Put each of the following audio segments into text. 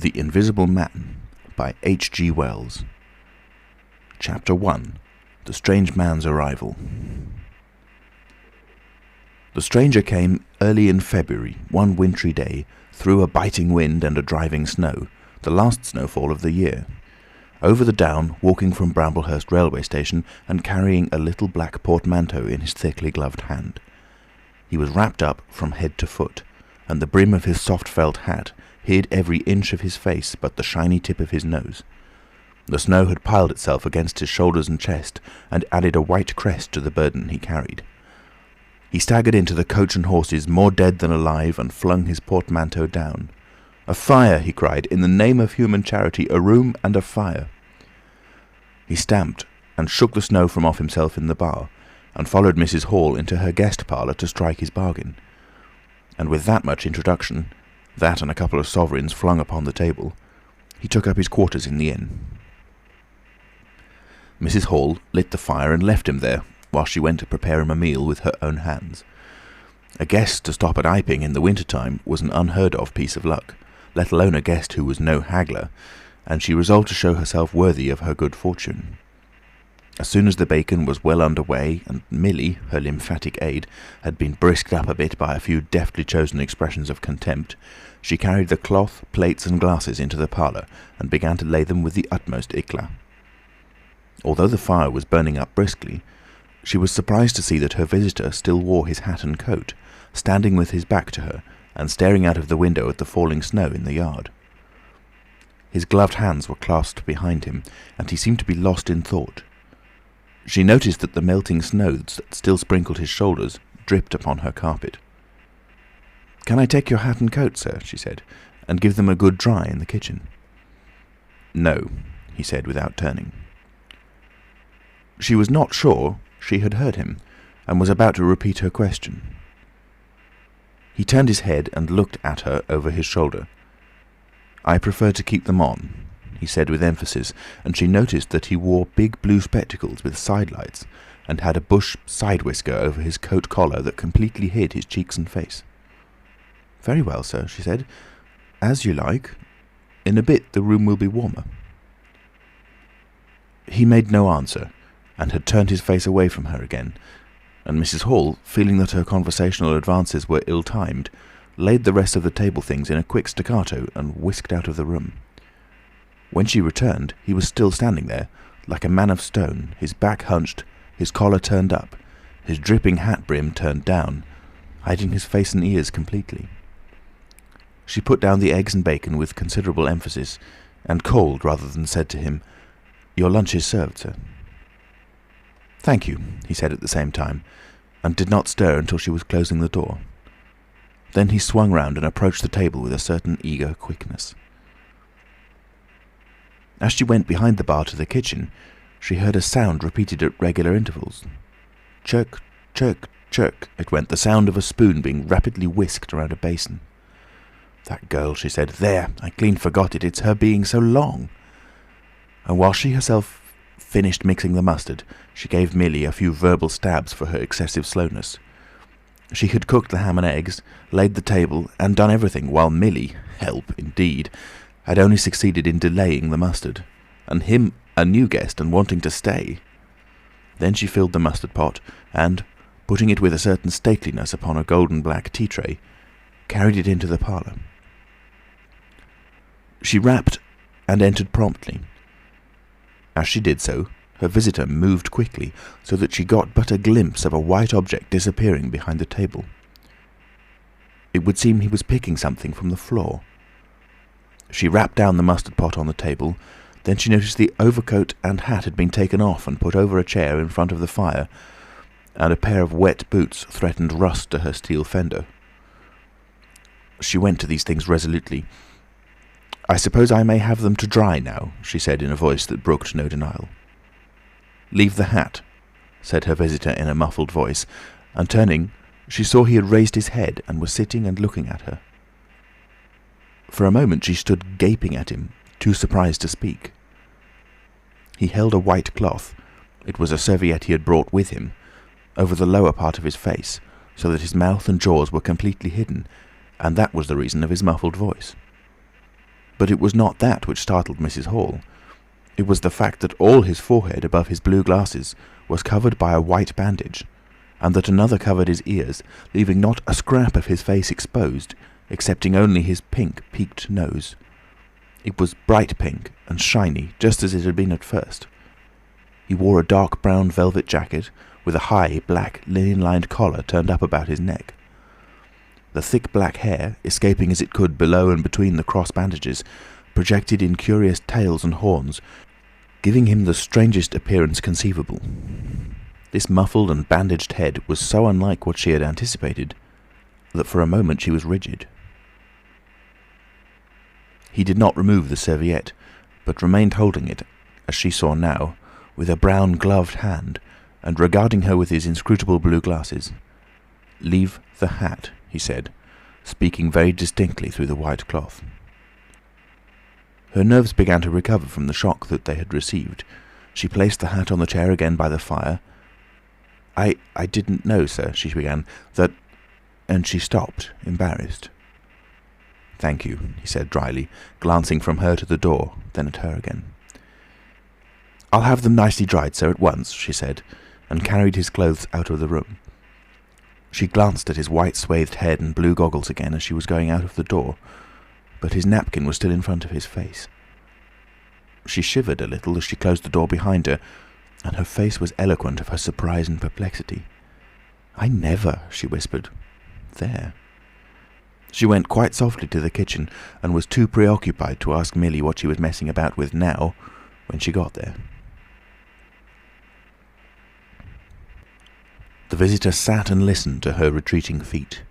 The Invisible Man by H.G. Wells. Chapter 1. The Strange Man's Arrival. The stranger came early in February, one wintry day, through a biting wind and a driving snow, the last snowfall of the year. Over the down, walking from Bramblehurst railway station and carrying a little black portmanteau in his thickly gloved hand. He was wrapped up from head to foot, and the brim of his soft felt hat hid every inch of his face but the shiny tip of his nose. The snow had piled itself against his shoulders and chest, and added a white crest to the burden he carried. He staggered into the coach and horses, more dead than alive, and flung his portmanteau down. "A fire!" he cried. "In the name of human charity, a room and a fire!" He stamped and shook the snow from off himself in the bar, and followed Mrs. Hall into her guest parlour to strike his bargain. And with that much introduction, that and a couple of sovereigns flung upon the table, he took up his quarters in the inn. Mrs. Hall lit the fire and left him there, while she went to prepare him a meal with her own hands. A guest to stop at Iping in the winter-time was an unheard-of piece of luck, let alone a guest who was no haggler, and she resolved to show herself worthy of her good fortune. As soon as the bacon was well under way, and Milly, her lymphatic aid, had been brisked up a bit by a few deftly chosen expressions of contempt, she carried the cloth, plates and glasses into the parlour, and began to lay them with the utmost éclat. Although the fire was burning up briskly, she was surprised to see that her visitor still wore his hat and coat, standing with his back to her, and staring out of the window at the falling snow in the yard. His gloved hands were clasped behind him, and he seemed to be lost in thought. She noticed that the melting snow that still sprinkled his shoulders dripped upon her carpet. "Can I take your hat and coat, sir?" she said, "and give them a good dry in the kitchen?" "No," he said without turning. She was not sure she had heard him, and was about to repeat her question. He turned his head and looked at her over his shoulder. "I prefer to keep them on," he said with emphasis, and she noticed that he wore big blue spectacles with sidelights, and had a bush side whisker over his coat collar that completely hid his cheeks and face. "Very well, sir," she said. "As you like. In a bit the room will be warmer." He made no answer, and had turned his face away from her again, and Mrs. Hall, feeling that her conversational advances were ill-timed, laid the rest of the table things in a quick staccato and whisked out of the room. When she returned, he was still standing there, like a man of stone, his back hunched, his collar turned up, his dripping hat brim turned down, hiding his face and ears completely. She put down the eggs and bacon with considerable emphasis, and called rather than said to him, "Your lunch is served, sir." "Thank you," he said at the same time, and did not stir until she was closing the door. Then he swung round and approached the table with a certain eager quickness. As she went behind the bar to the kitchen, she heard a sound repeated at regular intervals. Chirk, chirk, chirk, it went, the sound of a spoon being rapidly whisked around a basin. "That girl," she said. "There, I clean forgot it. It's her being so long." And while she herself finished mixing the mustard, she gave Milly a few verbal stabs for her excessive slowness. She had cooked the ham and eggs, laid the table, and done everything, while Milly, help indeed, had only succeeded in delaying the mustard, and him a new guest and wanting to stay. Then she filled the mustard pot, and, putting it with a certain stateliness upon a golden black tea tray, carried it into the parlour. She rapped and entered promptly. As she did so, her visitor moved quickly, so that she got but a glimpse of a white object disappearing behind the table. It would seem he was picking something from the floor. She rapped down the mustard pot on the table. Then she noticed the overcoat and hat had been taken off and put over a chair in front of the fire, and a pair of wet boots threatened rust to her steel fender. She went to these things resolutely. "I suppose I may have them to dry now," she said in a voice that brooked no denial. "Leave the hat," said her visitor in a muffled voice, and turning, she saw he had raised his head and was sitting and looking at her. For a moment she stood gaping at him, too surprised to speak. He held a white cloth, it was a serviette he had brought with him, over the lower part of his face, so that his mouth and jaws were completely hidden, and that was the reason of his muffled voice. But it was not that which startled Mrs. Hall. It was the fact that all his forehead above his blue glasses was covered by a white bandage, and that another covered his ears, leaving not a scrap of his face exposed, excepting only his pink, peaked nose. It was bright pink and shiny, just as it had been at first. He wore a dark brown velvet jacket, with a high, black, linen-lined collar turned up about his neck. The thick black hair, escaping as it could below and between the cross bandages, projected in curious tails and horns, giving him the strangest appearance conceivable. This muffled and bandaged head was so unlike what she had anticipated that for a moment she was rigid. He did not remove the serviette, but remained holding it, as she saw now, with a brown gloved hand, and regarding her with his inscrutable blue glasses. "Leave the hat," he said, speaking very distinctly through the white cloth. Her nerves began to recover from the shock that they had received. She placed the hat on the chair again by the fire. I didn't know, sir," she began, "that—" and she stopped, embarrassed. "Thank you," he said dryly, glancing from her to the door, then at her again. "I'll have them nicely dried, sir, at once," she said, and carried his clothes out of the room. She glanced at his white swathed head and blue goggles again as she was going out of the door, but his napkin was still in front of his face. She shivered a little as she closed the door behind her, and her face was eloquent of her surprise and perplexity. "I never," she whispered. "There." She went quite softly to the kitchen, and was too preoccupied to ask Millie what she was messing about with now when she got there. The visitor sat and listened to her retreating feet.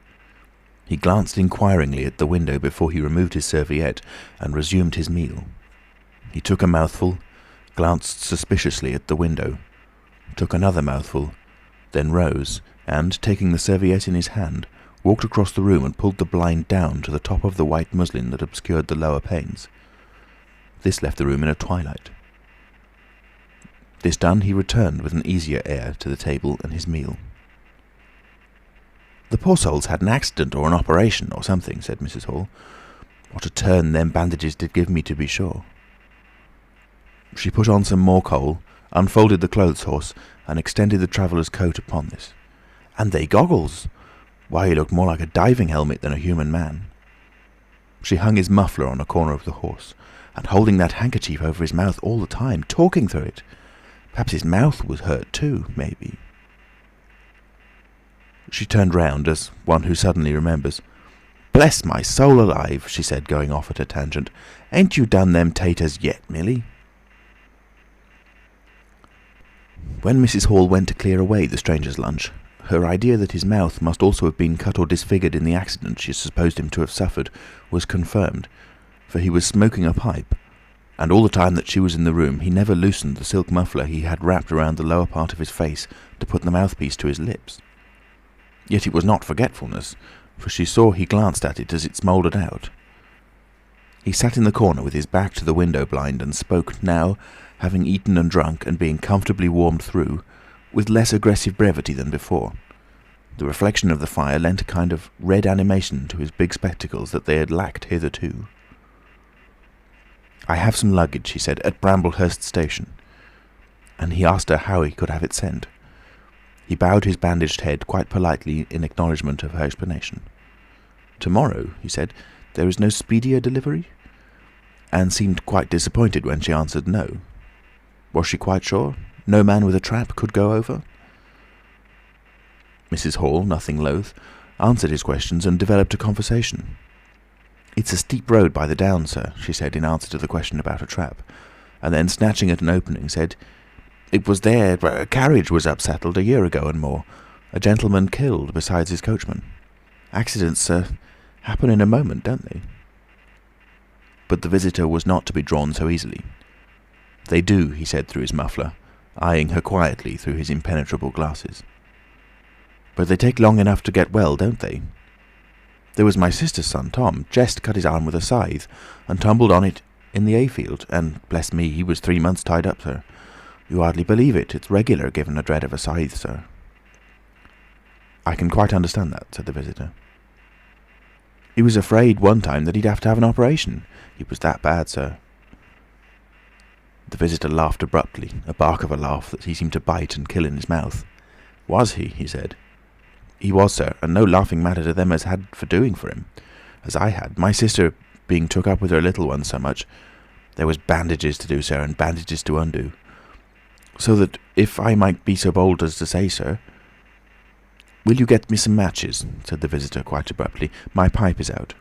He glanced inquiringly at the window before he removed his serviette and resumed his meal. He took a mouthful, glanced suspiciously at the window, took another mouthful, then rose, and, taking the serviette in his hand, walked across the room and pulled the blind down to the top of the white muslin that obscured the lower panes. This left the room in a twilight. This done, he returned with an easier air to the table and his meal. "The poor soul's had an accident or an operation or something," said Mrs. Hall. "What a turn them bandages did give me, to be sure." She put on some more coal, unfolded the clothes horse, and extended the traveller's coat upon this. "And they goggles! Why, he looked more like a diving helmet than a human man." She hung his muffler on a corner of the horse, and holding that handkerchief over his mouth all the time, talking through it. Perhaps his mouth was hurt too, maybe. She turned round, as one who suddenly remembers. "Bless my soul alive," she said, going off at a tangent. "Ain't you done them taters yet, Millie?" When Mrs. Hall went to clear away the stranger's lunch, her idea that his mouth must also have been cut or disfigured in the accident she supposed him to have suffered was confirmed, for he was smoking a pipe, and all the time that she was in the room he never loosened the silk muffler he had wrapped around the lower part of his face to put the mouthpiece to his lips. Yet it was not forgetfulness, for she saw he glanced at it as it smouldered out. He sat in the corner with his back to the window blind and spoke now, having eaten and drunk and being comfortably warmed through, with less aggressive brevity than before. The reflection of the fire lent a kind of red animation to his big spectacles that they had lacked hitherto. "I have some luggage," he said, "at Bramblehurst station." And he asked her how he could have it sent. He bowed his bandaged head quite politely in acknowledgment of her explanation. "Tomorrow," he said, "there is no speedier delivery?" And seemed quite disappointed when she answered no. Was she quite sure? No man with a trap could go over? Mrs. Hall, nothing loath, answered his questions and developed a conversation. "It's a steep road by the down, sir," she said in answer to the question about a trap, and then, snatching at an opening, said, "It was there a carriage was upsettled a year ago and more. A gentleman killed besides his coachman. Accidents, sir, happen in a moment, don't they?" But the visitor was not to be drawn so easily. "They do," he said through his muffler, eyeing her quietly through his impenetrable glasses. "But they take long enough to get well, don't they? There was my sister's son, Tom, just cut his arm with a scythe, and tumbled on it in the hayfield, and, bless me, he was 3 months tied up, sir. You hardly believe it. It's regular, given a dread of a scythe, sir." "I can quite understand that," said the visitor. He was afraid one time that he'd have to have an operation. He was that bad, sir." The visitor laughed abruptly, a bark of a laugh that he seemed to bite and kill in his mouth. "Was he?" said. "He was, sir, and no laughing matter to them as had for doing for him, as I had. My sister being took up with her little one so much, there was bandages to do, sir, and bandages to undo. So that, if I might be so bold as to say, sir—" "Will you get me some matches?" said the visitor quite abruptly. "My pipe is out."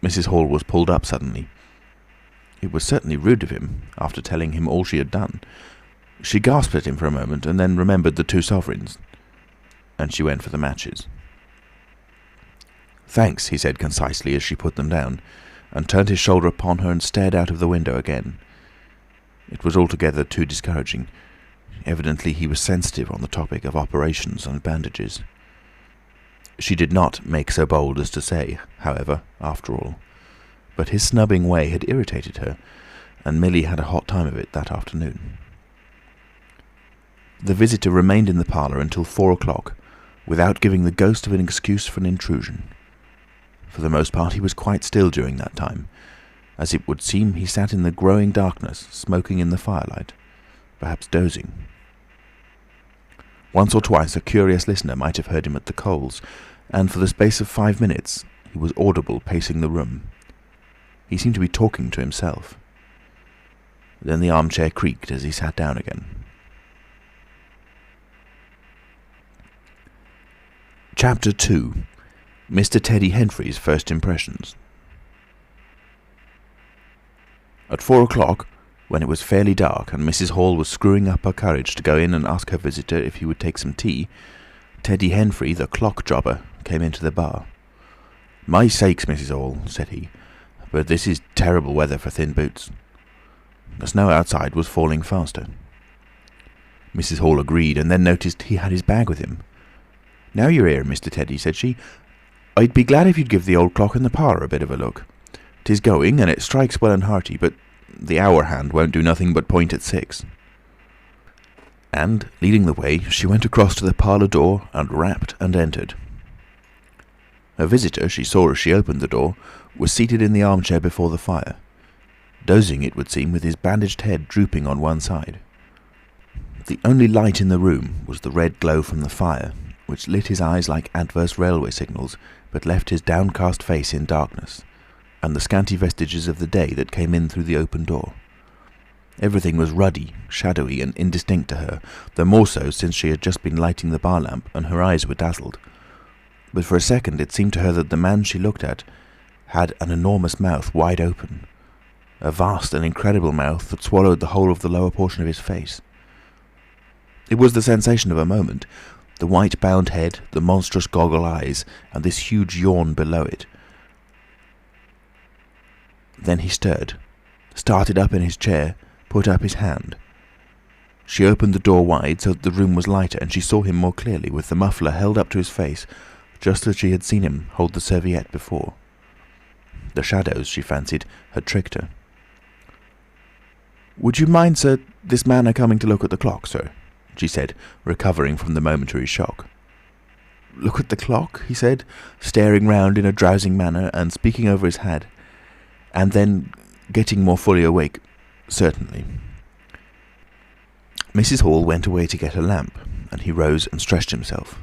Mrs. Hall was pulled up suddenly. It was certainly rude of him, after telling him all she had done. She gasped at him for a moment, and then remembered the 2 sovereigns, and she went for the matches. "Thanks," he said concisely as she put them down, and turned his shoulder upon her and stared out of the window again. It was altogether too discouraging. Evidently he was sensitive on the topic of operations and bandages. She did not make so bold as to say, however, after all. But his snubbing way had irritated her, and Millie had a hot time of it that afternoon. The visitor remained in the parlour until 4 o'clock, without giving the ghost of an excuse for an intrusion. For the most part he was quite still during that time. As it would seem, he sat in the growing darkness, smoking in the firelight, perhaps dozing. Once or twice a curious listener might have heard him at the coals, and for the space of 5 minutes he was audible pacing the room. He seemed to be talking to himself. Then the armchair creaked as he sat down again. Chapter 2. Mr. Teddy Henfrey's First Impressions. At 4 o'clock, when it was fairly dark and Mrs. Hall was screwing up her courage to go in and ask her visitor if he would take some tea, Teddy Henfrey, the clock jobber, came into the bar. "My sakes, Mrs. Hall," said he, "but this is terrible weather for thin boots." The snow outside was falling faster. Mrs. Hall agreed, and then noticed he had his bag with him. "Now you're here, Mr. Teddy," said she, "I'd be glad if you'd give the old clock in the parlour a bit of a look. 'Tis going, and it strikes well and hearty, but the hour hand won't do nothing but point at 6. And, leading the way, she went across to the parlour door and rapped and entered. Her visitor, she saw as she opened the door, was seated in the armchair before the fire, dozing, it would seem, with his bandaged head drooping on one side. The only light in the room was the red glow from the fire, which lit his eyes like adverse railway signals, but left his downcast face in darkness, and the scanty vestiges of the day that came in through the open door. Everything was ruddy, shadowy, and indistinct to her, the more so since she had just been lighting the bar lamp, and her eyes were dazzled. But for a second it seemed to her that the man she looked at had an enormous mouth wide open, a vast and incredible mouth that swallowed the whole of the lower portion of his face. It was the sensation of a moment, the white bound head, the monstrous goggle eyes, and this huge yawn below it. Then he started up in his chair, put up his hand. She opened the door wide so that the room was lighter, and she saw him more clearly, with the muffler held up to his face, just as she had seen him hold the serviette before. The shadows, she fancied, had tricked her. "Would you mind, sir, this man a coming to look at the clock, sir?" she said, recovering from the momentary shock. "Look at the clock?" he said, staring round in a drowsing manner and speaking over his head, and then, getting more fully awake, "Certainly." Mrs. Hall went away to get a lamp, and he rose and stretched himself.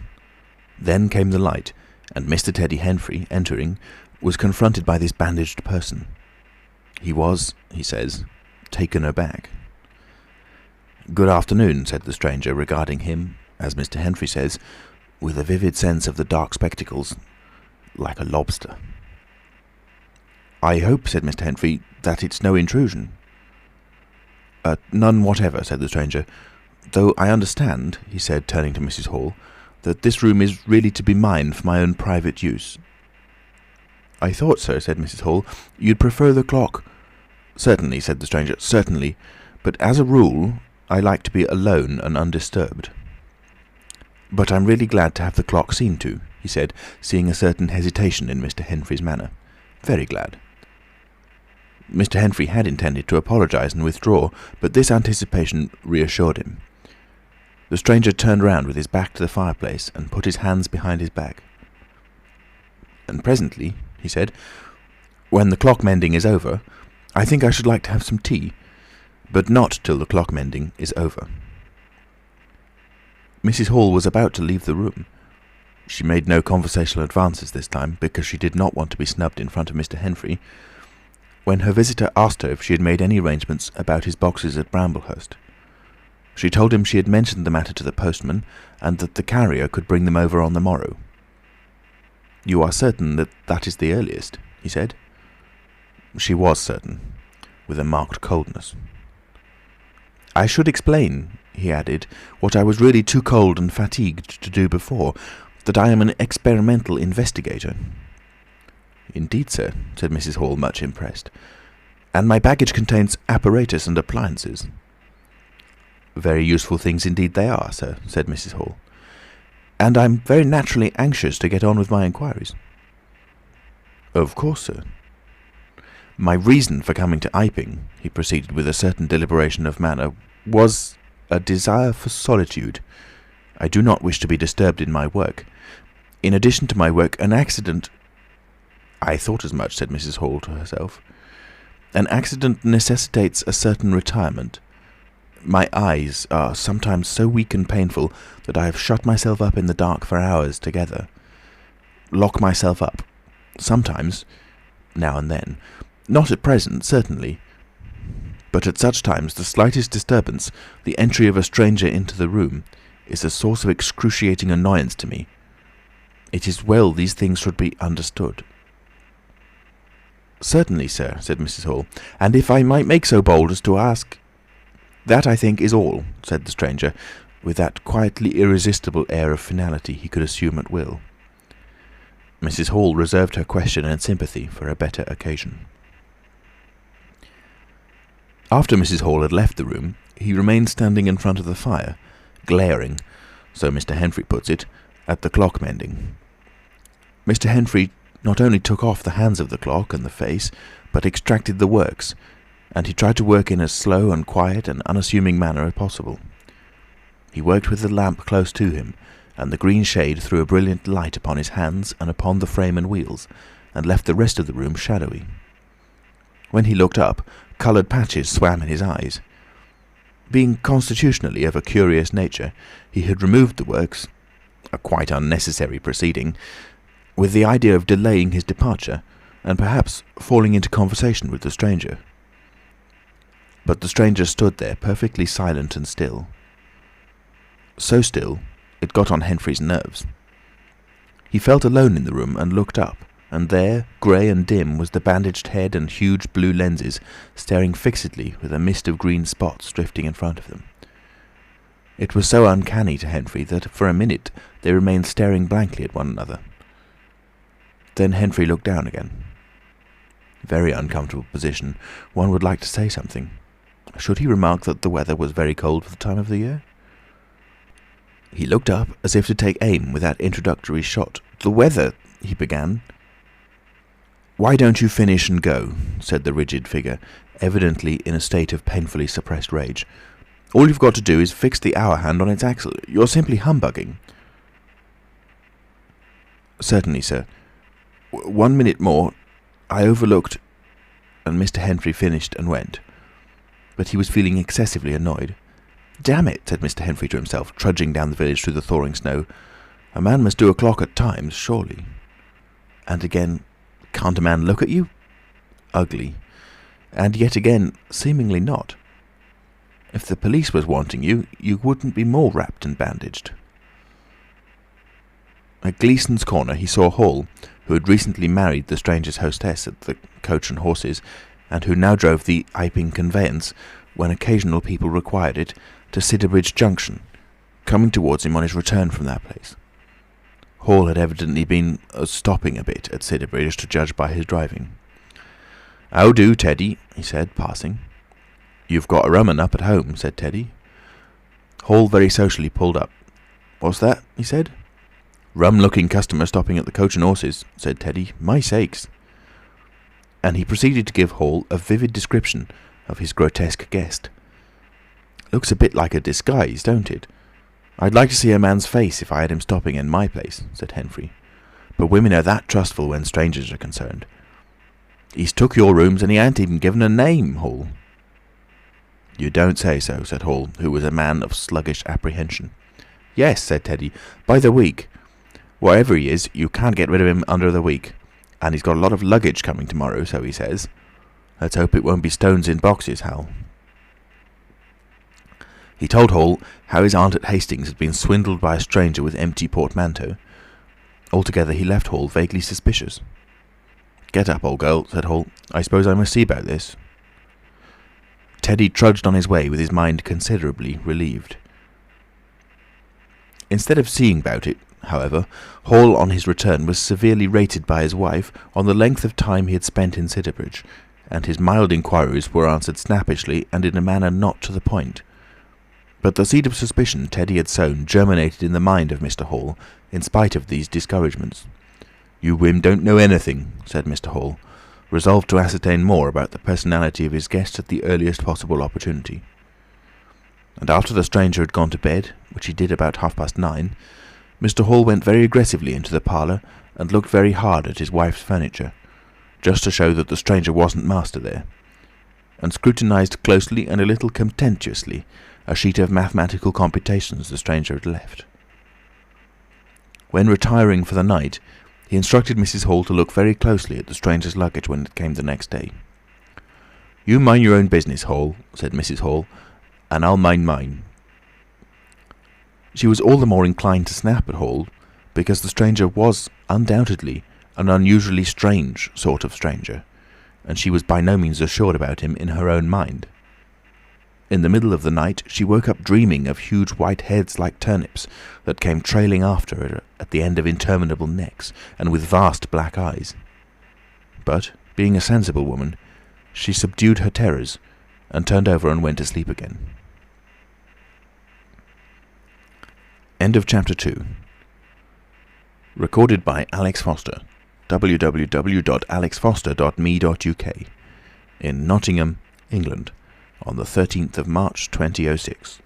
Then came the light, and Mr. Teddy Henfrey, entering, was confronted by this bandaged person. He was, he says, taken aback. "Good afternoon," said the stranger, regarding him, as Mr. Henfrey says, with a vivid sense of the dark spectacles, like a lobster. "I hope," said Mr. Henfrey, "that it's no intrusion." "None whatever," said the stranger, "though I understand," he said, turning to Mrs. Hall, "that this room is really to be mine for my own private use." "I thought, sir," said Mrs. Hall, "you'd prefer the clock—" "Certainly," said the stranger, "certainly, but as a rule I like to be alone and undisturbed. But I'm really glad to have the clock seen to," he said, seeing a certain hesitation in Mr. Henfrey's manner. "Very glad." Mr. Henfrey had intended to apologise and withdraw, but this anticipation reassured him. The stranger turned round with his back to the fireplace and put his hands behind his back. And presently, he said, when the clock mending is over, I think I should like to have some tea, but not till the clock mending is over. Mrs. Hall was about to leave the room. She made no conversational advances this time, because she did not want to be snubbed in front of Mr. Henfrey, when her visitor asked her if she had made any arrangements about his boxes at Bramblehurst. She told him she had mentioned the matter to the postman, and that the carrier could bring them over on the morrow. "You are certain that that is the earliest?" he said. She was certain, with a marked coldness. "I should explain," he added, "what I was really too cold and fatigued to do before, that I am an experimental investigator." "Indeed, sir," said Mrs. Hall, much impressed. "And my baggage contains apparatus and appliances." "Very useful things indeed they are, sir," said Mrs. Hall. "And I'm very naturally anxious to get on with my inquiries." "Of course, sir." "My reason for coming to Iping," he proceeded with a certain deliberation of manner, "was a desire for solitude. I do not wish to be disturbed in my work. In addition to my work, an accident—" "I thought as much," said Mrs. Hall to herself. "An accident necessitates a certain retirement. My eyes are sometimes so weak and painful that I have shut myself up in the dark for hours together. Lock myself up. Sometimes, now and then. Not at present, certainly. But at such times the slightest disturbance, the entry of a stranger into the room, is a source of excruciating annoyance to me. It is well these things should be understood." "Certainly, sir," said Mrs. Hall. "And if I might make so bold as to ask—" "That, I think, is all," said the stranger, with that quietly irresistible air of finality he could assume at will. Mrs. Hall reserved her question and sympathy for a better occasion. After Mrs. Hall had left the room, he remained standing in front of the fire, glaring, so Mr. Henfrey puts it, at the clock mending. Mr. Henfrey not only took off the hands of the clock and the face, but extracted the works, and he tried to work in as slow and quiet and unassuming manner as possible. He worked with the lamp close to him, and the green shade threw a brilliant light upon his hands and upon the frame and wheels, and left the rest of the room shadowy. When he looked up, coloured patches swam in his eyes. Being constitutionally of a curious nature, he had removed the works, a quite unnecessary proceeding, with the idea of delaying his departure, and perhaps falling into conversation with the stranger. But the stranger stood there, perfectly silent and still. So still, it got on Henfrey's nerves. He felt alone in the room and looked up, and there, grey and dim, was the bandaged head and huge blue lenses, staring fixedly with a mist of green spots drifting in front of them. It was so uncanny to Henfrey that for a minute they remained staring blankly at one another. Then Henfrey looked down again. Very uncomfortable position. One would like to say something. Should he remark that the weather was very cold for the time of the year? He looked up as if to take aim with that introductory shot. "The weather—" he began. "Why don't you finish and go?" said the rigid figure, evidently in a state of painfully suppressed rage. "All you've got to do is fix the hour hand on its axle. You're simply humbugging." "Certainly, sir. 1 minute more. I overlooked—" and Mr. Henfrey finished and went. But he was feeling excessively annoyed. "Damn it," said Mr. Henfrey to himself, trudging down the village through the thawing snow. "A man must do a clock at times, surely." And again, "Can't a man look at you?" Ugly. And yet again, seemingly not. If the police was wanting you, you wouldn't be more wrapped and bandaged. At Gleason's Corner he saw Hall, who had recently married the stranger's hostess at the Coach and Horses, and who now drove the Iping conveyance, when occasional people required it, to Sidderbridge Junction, coming towards him on his return from that place. Hall had evidently been stopping a bit at Sidderbridge, to judge by his driving. "How do, Teddy?" he said, passing. "You've got a rum un up at home," said Teddy. Hall very socially pulled up. "What's that?" he said. "Rum-looking customer stopping at the Coach and Horses," said Teddy. "My sakes!" And he proceeded to give Hall a vivid description of his grotesque guest. "Looks a bit like a disguise, don't it? I'd like to see a man's face if I had him stopping in my place," said Henfrey. but women are that trustful when strangers are concerned. He's took your rooms and he ain't even given a name, Hall." "You don't say so," said Hall, who was a man of sluggish apprehension. "Yes," said Teddy, "by the week. Whatever he is, you can't get rid of him under the week. And he's got a lot of luggage coming tomorrow, so he says. Let's hope it won't be stones in boxes, Hal." He told Hall how his aunt at Hastings had been swindled by a stranger with empty portmanteau. Altogether he left Hall vaguely suspicious. "Get up, old girl," said Hall. "I suppose I must see about this." Teddy trudged on his way with his mind considerably relieved. Instead of seeing about it, however, Hall on his return was severely rated by his wife on the length of time he had spent in Sidderbridge, and his mild inquiries were answered snappishly and in a manner not to the point. But the seed of suspicion Teddy had sown germinated in the mind of Mr. Hall, in spite of these discouragements. "You Wim don't know anything," said Mr. Hall, resolved to ascertain more about the personality of his guest at the earliest possible opportunity. And after the stranger had gone to bed, which he did about 9:30, Mr. Hall went very aggressively into the parlour and looked very hard at his wife's furniture, just to show that the stranger wasn't master there, and scrutinised closely and a little contemptuously a sheet of mathematical computations the stranger had left. When retiring for the night, he instructed Mrs. Hall to look very closely at the stranger's luggage when it came the next day. "You mind your own business, Hall," said Mrs. Hall, "and I'll mind mine." She was all the more inclined to snap at Hall, because the stranger was undoubtedly an unusually strange sort of stranger, and she was by no means assured about him in her own mind. In the middle of the night she woke up dreaming of huge white heads like turnips that came trailing after her at the end of interminable necks, and with vast black eyes. But, being a sensible woman, she subdued her terrors, and turned over and went to sleep again. End of chapter 2. Recorded by Alex Foster. www.alexfoster.me.uk in Nottingham, England, on the 13th of March 2006.